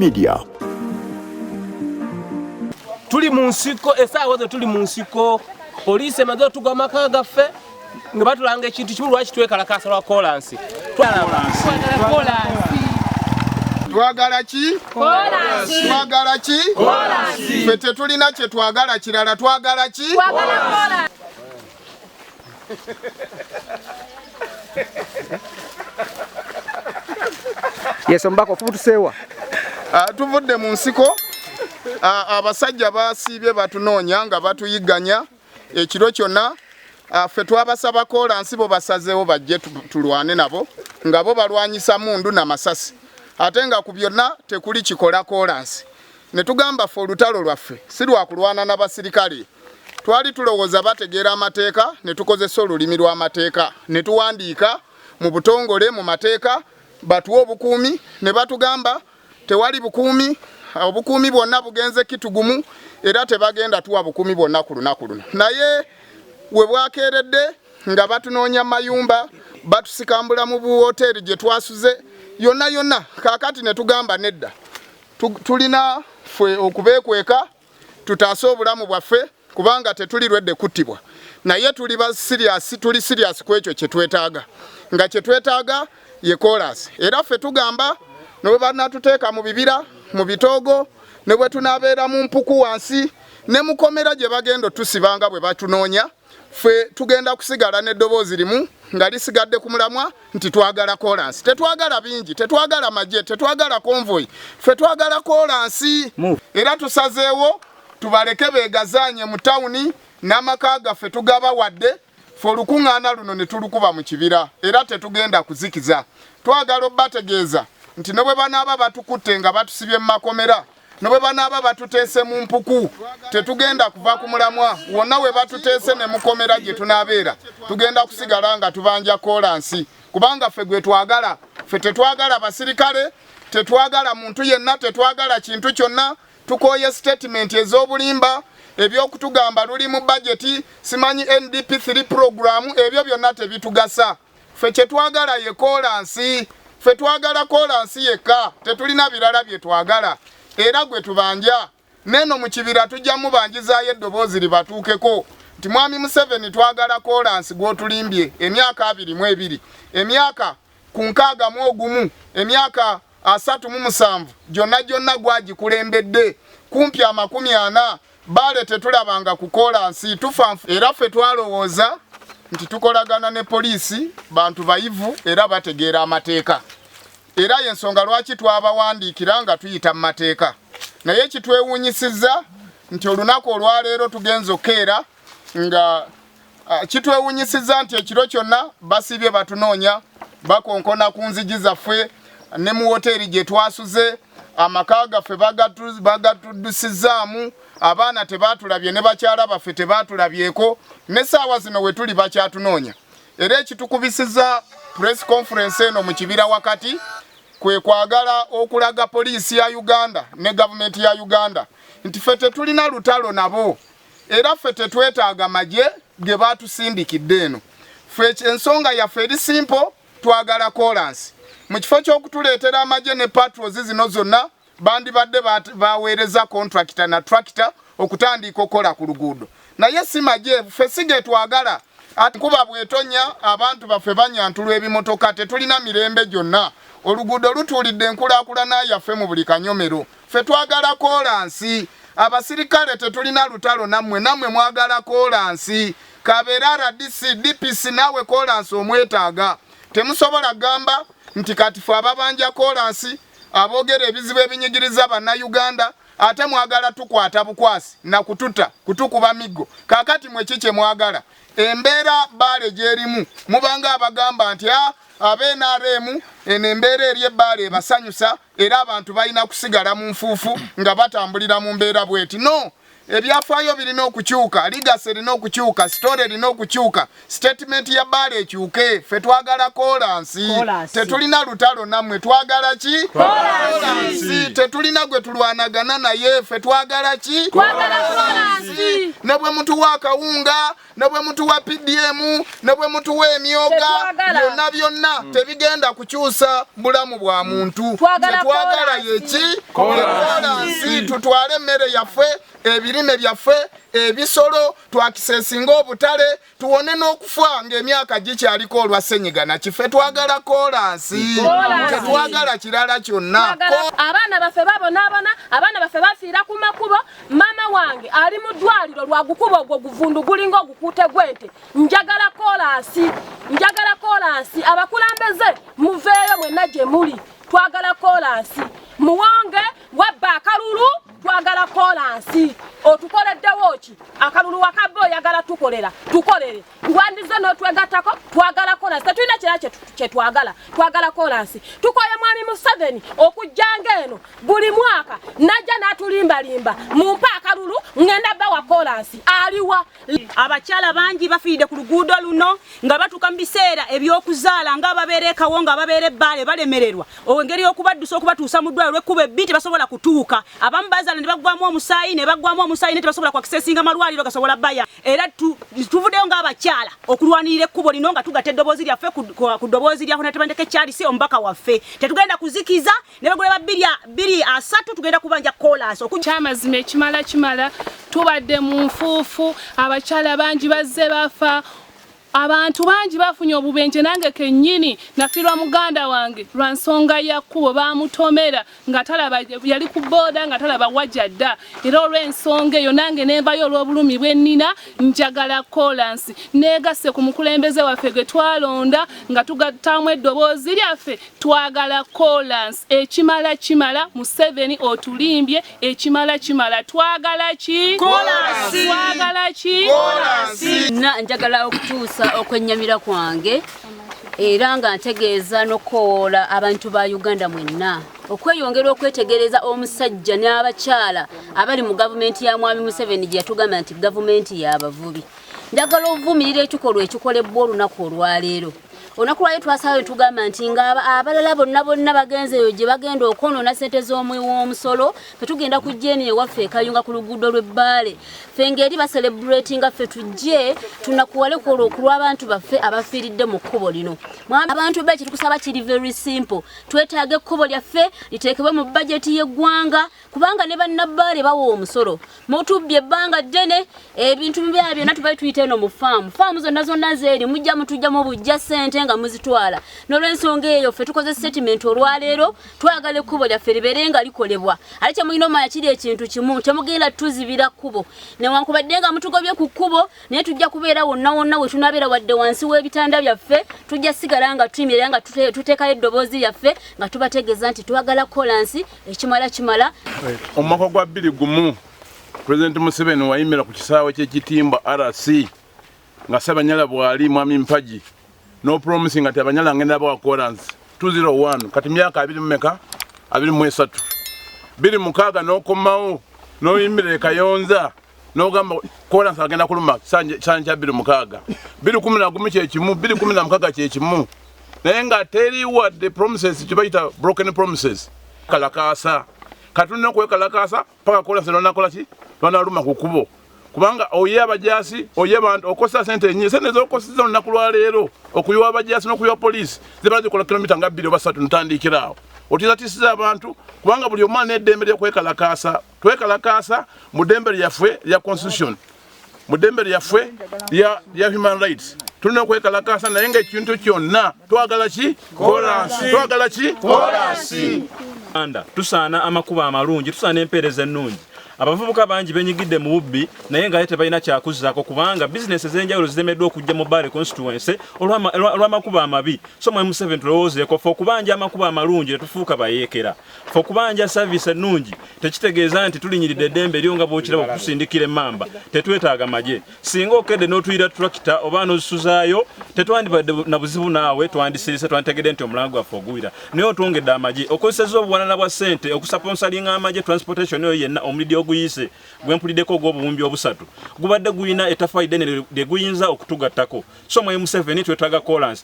Media. Tuli mu nsiko esaawa zo tuli mu nsiko poliisi emaze otugwa amaka gaffe nga batulanga ekintu kimu lwaki twekalakasa lwa kolansi twagala ki? Kolansi. Twagala ki? Kolansi. Ffe tetulina kye twagala kirala twagala ki? Twagala kolansi. Yes, Omubaka ofutuseewa. Tuvudde mu nsiko. Abasajja basiibye batunoonya nga batuyiganya ekiro kyonna. Ffe twabasaba kolansi bo basazeewo bajje tulwane nabo nga bo balwanyisa mundu na masasi. Ate nga ku byonna tekuli kikola kolansi. Ne tugamba ffe olutalo lwaffe si lwa kulwana n'abasirikale. Twali tulowooza bategeera amateeka ne tukozesa olulimi lw'amateeka ne tuwandiika mu butongole mu mateeka batuwa obukuumi ne batugamba tewali bukuumi, obukuumi bwonna bugenze kitugumu era tebagenda tuwa bukuumi bwonna ku lunaku luno. Naye we bwakeeredde nga batunoonya mayumba batusikambula mu buwooteeri gye twasuze yonna kaakati ne tugamba nedda tulina ffe okubeekweka tutaase obulamu bwaffe kubanga tetulirwedde kuttibwa naye tuli serious ku ekyo kye twetaaga nga kye twetaaga ye kolansi era ffe tugamba ne bwe banatuteeka mu bibira mu bitoogo ne bwe tunaabeera mu mpuku wansi ne mukomera gye bagenda tusibanga bwe batunoonya ffe tugenda kusigala n'eddoboozi limu nga lisigadde ku mulamwa nti twagala kolansi. Tetwagala bingi, tetwagala magye, tetwagala konvoyi, ffe twagala kolansi. Era tusazeewo tubaleke beegazaanye mu tawuni n'amaka gaffe tugaba wadde ffe olukuŋŋaana luno ne tulukuba mu kibira era tetugenda kuzikiza. Twagala obbategeeza nti ne bwe banaaba batukutte nga batusibye mu makomera ne bwe banaaba batuteese mu mpuku tetugenda kuva ku mulamwa wonna we batuteese ne mukomera gye tunaabeera tugenda kusigala nga tubanja kolansi kubanga ffe gwe twagala. Ffe tetwagala basirikale, tetwagala muntu yenna, tetwagala kintu kyonna. Tukooye statement ez'obulimba ebyokutugamba luli mu budgeti simanyi NDP 3 program ebyo byonna tebitugasa. Ffe kye twagala ye kolansi. Ffe twagala kolansi yekka, tetulina birala bye twagala. Era gwe tubanja neno mu kibira tujja mubanjizaayo eddoboozi libatuukeko nti mwami Museveni twagala kolansi gw'otulimbye emyaka 22 emyaka ku 61 emyaka 37 gyonna gwagikulembedde kumpi 40 Bbaale tetulabanga ku kolansi tufa era ffe twalowooza nti tukolagana ne poliisi bantu bayivu era bategeera amateeka era y'ensonga lwaki twabawandiikira nga tuyita mu mateeka. Naye kitwewuunyisizza nti olunaku olwaleero tugenza okkeera nga kitwewuunyisizza nti ekiro kyonna basiibye batunoonya bakonkona ku nzigi zaffe ne mu woteeri gye twasuze amaka gaffe bagatuddusizaamu abaana tebaatulabye ne bakyala baffe tebaatulabyeko n'essaawa zino we tuli bakyatunoonya. Era ekitukubisizza press conference eno mu kibira wakati kwe kwagala okulaga poliisi ya Uganda ne gavumenti ya Uganda nti ffe tetulina lutalo nabo era ffe tetwetaaga magye ge baatusindikidde eno. Ffe ensonga yaffe eri simple, twagala kolansi. Mu kifo ky'okutuleetera amagye ne patrols zino zonna bandibadde baweereza contractor na tractor okutandika okola ku luguudo naye si magye ffe sige twagala. Ati kuba bwetonya abantu baffe banyantulwa ebimotoka tetulina mirembe gyonna oluguudo lutuulidde enkulaakulana yaffe mu buli kanyomero. Ffe twagala kolansi. Abasirikale tetulina lutalo nammwe mwagala kolansi. Kabeera RDC DPC naawe kolansi omwetaaga. Temusobola gamba nti kati ffe ababanja kolansi aboogera ebizibu ebinyigiriza bannayuganda ate mwagala tukwata bukwasi na kutukuba miggo. Kaakati mwe kiki mwagala? Embeera Bbaale gyerimu mubanga abagamba nti abeNRM eno embeera eri Bbaale ebasanyusa era abantu balina kusigala mu nfuufu nga batambulira mu mbeera bweti. No, ebyafaayo birina okukyuka, ligasi erina okukyuka, story erina okukyuka, statement ya Bbaale ekyuke. Ffe twagala kolansi, tetulina lutalo nammwe, twagala ki? Kolansi. Tetulina gwe tulwanagana naye, ffe twagala ki? Kolansi. Ne bwe mutuwa akawunga, ne bwe mutuwa PDM, ne bwe mutuwa emyoga, byonna tebigenda kukyusa bulamu bwa muntu. Twagala yeki? Kolansi. Tutwale emmere yaffe, ebirime byaffe, ebisolo twakisesinga obutale, tuwone n'okufa ng'emyaka gikyaliko olwa ssenyiga nakiffe. Twagala kolansi, tetwagala kirala kyonna. Abaana baffe babonaabona, abaana baffe bafiira ku makubo. Mama wange ali mu ddwaliro lwa gukuba ogwo guvundu gulinga ogukuute gwente. Njagala kolansi, njagala kolansi. Abakulembeze muveeyo mwenna gye muli. Twagala kolansi. Muwonge wabba akalulu, twagala kolansi. Otukoleddewo ki? Akalulu wakabbe oyagala tukolera, tukolere. Ngwandize n'otwegattako, twagala kolansi. Tetulina kirala kye twagala, twagala kolansi. Tukoye mwami Museveni okujjanga eno buli mwaka najja n'atulimbalimba mumpa akalulu ngenda bawa kolansi. Aliwa abakyala bangi bafiiridde ku luguudo luno nga batuuka mu biseera eby'okuzaala nga ababeera ekawo nga ababeera Bbaale balemererwa engeri y'okubaddusa okubatuusa mu ddwaliro lw'ekkubo ebbi tebasobola kutuuka. Abamu bazaala ne baggwamu omusaayi ne baggwamu omusaayi ne tebasobola kwakisesinga malwaliro gasobola baya. Era tuvuddeyo ng'abakyala okulwanirira ekkubo lino nga tugatta eddoboozi lyaffe ku ddoboozi lya Tebandeke Charles omubaka waffe. Tetugenda kuzikiza ne bagula bbiri asatu tugenda kubanja kolansi. Kyamazima ekimala tubadde mu nfuufu, abakyala bangi bazze bafa. Abantu bangi bafunye obubenje nange kennyini nafiirwa muganda wange lwa nsonga ya kkubo bamutomera nga talaba yali ku booda nga talaba wajjadda. Era olw'ensonga eyo nange nenvayo olw'obulumi bwe nnina njagala kolansi. Neegasse ku mukulembeze waffe gwe twalonda nga tugattamu eddoboozi lyaffe twagala kolansi. Ekimala Museveni otulimbye, ekimala twagala ki? Kolansi. Twagala ki? Kolansi. Njagala okutuusa okwennyamira kwange era nga ntegeeza n'okoola abantu ba Uganda mwenna okweyongera okwetegereza omusajja n'abakyala abali mu gavumenti ya mwami Museveni gye yatugamba nti gavumenti y'abavubi. Njagala ovumirira ekikolwa ekikolebwa olunaku olwaleero. Olunaku lwaleero twasalawo tugamba nti nga abalala bonna bagenzeeyo gye bagenda okwonoona ssente z'omusolo fe tugenda kujja eno ewaffe ekayunga ku luguudo lw'e Bbaale. Ffe ngeri baselebratinga ffe tujje tunakuwale ku lw'abantu baffe abafiiridde mu kkubo lino. Abantu be kitukusaba kiri very simple. Twetaaga ekkubo lyaffe liteekebwe mu bajeti y'eggwanga kubanga ne bannabbaale bawa omusolo. Mutubbye ebbanga ddene ebintu byabyo byonna tubali tuyita eno mu faamu. Faamu zonna zeeri mujja mutujjamu bujja ssente nga muzitwala. N'olw'ensonga eyo ffe tukoze settlement olwaleero twagala ekkubo lyaffe libeere nga likolebwa. Ate kye mulina omanya kiri ekintu kimu temugenda tuzibira kkubo. Newankubadde nga mutugobye ku kkubo naye tujja kubeera wonna we tunabeera wadde wansi w'ebitanda byaffe tujja sigala nga tuyimirira nga tuteekayo eddoboozi lyaffe nga tubategeeza nti twagala kolansi ekimala. Omwaka gwa 2021 President Museveni wayimira ku kisaawe ky'ekitimba RC nga Ssebannyala bwali mwami Mpagi no promising ati Abanyala ngenda bawa kolansi 201 kati myaka 23 26 n'okomawo n'oyimirira Kayonza n'ogamba kolansi agenda kuluma sanja 26 2011 kyekimu 2016 kyekimu naye nga teriwa the promises kibayita broken promises kalakasa katulina okwekalakasa paka kolansi n'onakola ki banaluma ku kkubo kubanga oye abajasi oye bantu okosa sente nyingi sente zokosiza olunaku lwaleero okuyiwa abajasi n'okuyiwa poliisi ziba zikola kilomita nga 2 oba 3 ntandikiraawo otizatisizza abantu kubanga buli omwana n'eddembe ly'okwekalakasa twekalakasa mu ddembe lyaffe lya constitution mu ddembe lyaffe lya human rights tulina okwekalakasa naye ng'ekintu kyonna twagala ki kolansi twagala ki kolansi tusaana amakubo amalungi tusaana empeereza ennungi. Abavubuka bangi benyigidde mu bubbi naye nga tebalina kyakuzaako kubanga bizinesi ez'enjawulo zizemeddwa okujja mu Bbaale constituency olw'amakubo amabi. So mwami Museveni tulowoozeeko ffe okubanja amakubo amalungi tetufuuka bayeekera. Ffe okubanja service ennungi tekitegeeza nti tulinyiridde eddembe eryo nga bw'okiraba okutusindikira emmamba. Tetwetaaga magye. Singa okedde n'otuyira tulakita oba n'ozisuzaayo tetwandibadde na buzibu naawe twandisirise twanditegedde nti omulango gwaffe oguwira. Naye otwongedde amagye okozesezza obuwanana bwa ssente okusaponsalinga amagye transportation eyo yenna omulidi guyise gwempuliddeko ogw'obuwumbi obusatu gubadde guyina ettafaayi ddene lye guyinza okutugattako so mu M7 twetaaga kolansi